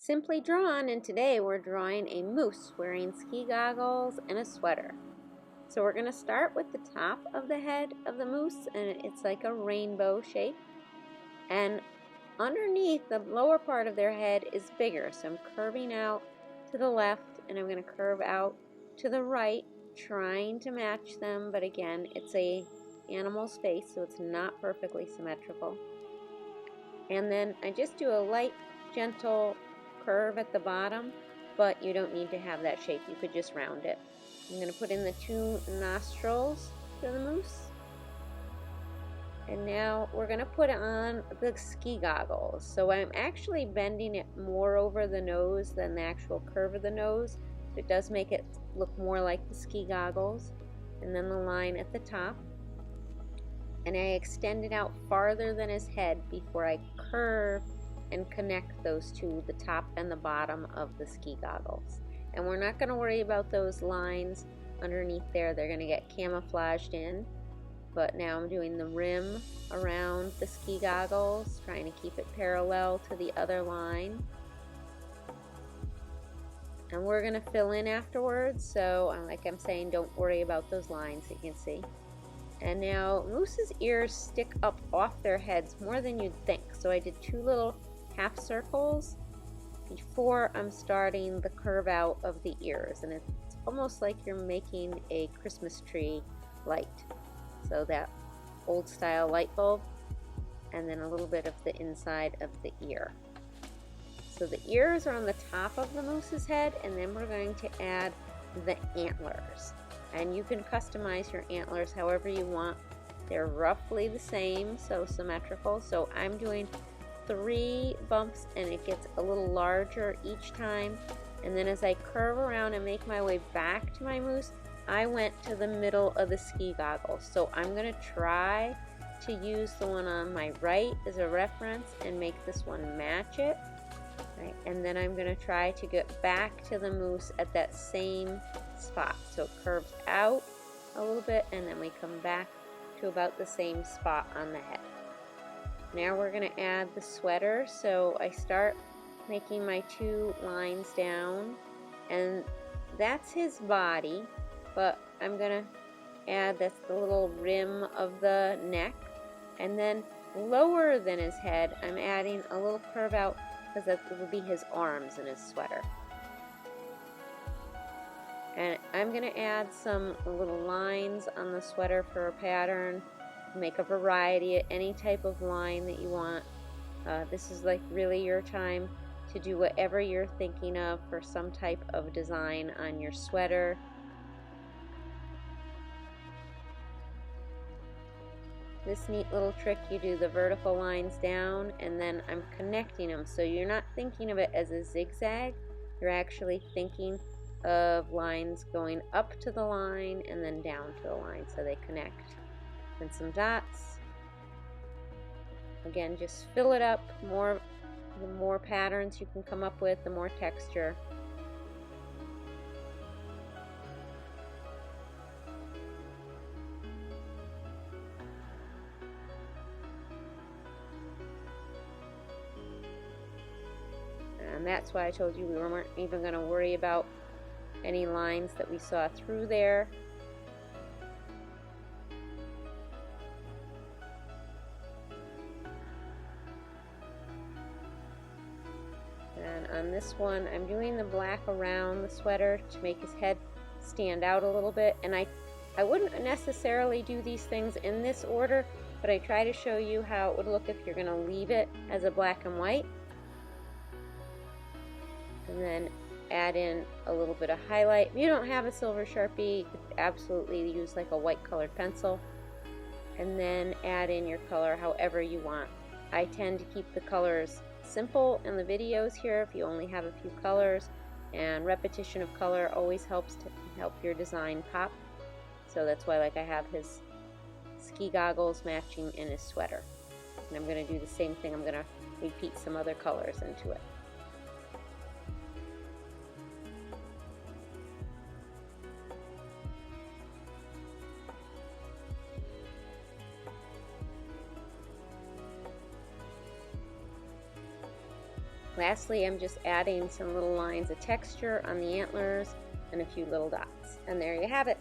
Simply Drawn, and today we're drawing a moose wearing ski goggles and a sweater. So we're going to start with the top of the head of the moose, and it's like a rainbow shape. And underneath, the lower part of their head is bigger, so I'm curving out to the left, and I'm going to curve out to the right, trying to match them, but again, it's a animal's face, so it's not perfectly symmetrical. And then I just do a light, gentle curve at the bottom, but you don't need to have that shape. You could just round it. I'm going to put in the 2 nostrils for the moose. And now we're going to put on the ski goggles. So I'm actually bending it more over the nose than the actual curve of the nose. So it does make it look more like the ski goggles. And then the line at the top. And I extend it out farther than his head before I curve and connect those two, the top and the bottom of the ski goggles. And we're not going to worry about those lines underneath there. They're going to get camouflaged in. But now I'm doing the rim around the ski goggles, trying to keep it parallel to the other line. And we're going to fill in afterwards, so like I'm saying, don't worry about those lines that you can see. And now moose's ears stick up off their heads more than you'd think. So I did 2 little half circles before I'm starting the curve out of the ears. And it's almost like you're making a Christmas tree light. So that old style light bulb, and then a little bit of the inside of the ear. So the ears are on the top of the moose's head, and then we're going to add the antlers. And you can customize your antlers however you want. They're roughly the same, so symmetrical. So I'm doing 3 bumps, and it gets a little larger each time. And then as I curve around and make my way back to my moose, I went to the middle of the ski goggles. So I'm going to try to use the one on my right as a reference and make this one match it. Right? And then I'm going to try to get back to the moose at that same spot. So it curves out a little bit, and then we come back to about the same spot on the head. Now we're going to add the sweater. So I start making my 2 lines down, and that's his body, but I'm going to add that's the little rim of the neck, and then lower than his head I'm adding a little curve out because that will be his arms in his sweater. And I'm going to add some little lines on the sweater for a pattern. Make a variety, any type of line that you want. This is like really your time to do whatever you're thinking of for some type of design on your sweater. This neat little trick, you do the vertical lines down, and then I'm connecting them. So you're not thinking of it as a zigzag, you're actually thinking of lines going up to the line and then down to the line so they connect. And some dots. Again, just fill it up. The more patterns you can come up with, the more texture. And that's why I told you we weren't even going to worry about any lines that we saw through there. And on this one, I'm doing the black around the sweater to make his head stand out a little bit. And I wouldn't necessarily do these things in this order, but I try to show you how it would look if you're going to leave it as a black and white. And then add in a little bit of highlight. If you don't have a silver Sharpie, you could absolutely use like a white colored pencil. And then add in your color however you want. I tend to keep the colors simple in the videos here if you only have a few colors, and repetition of color always helps to help your design pop. So that's why like I have his ski goggles matching in his sweater. And I'm going to do the same thing. I'm going to repeat some other colors into it. Lastly, I'm just adding some little lines of texture on the antlers and a few little dots. And there you have it.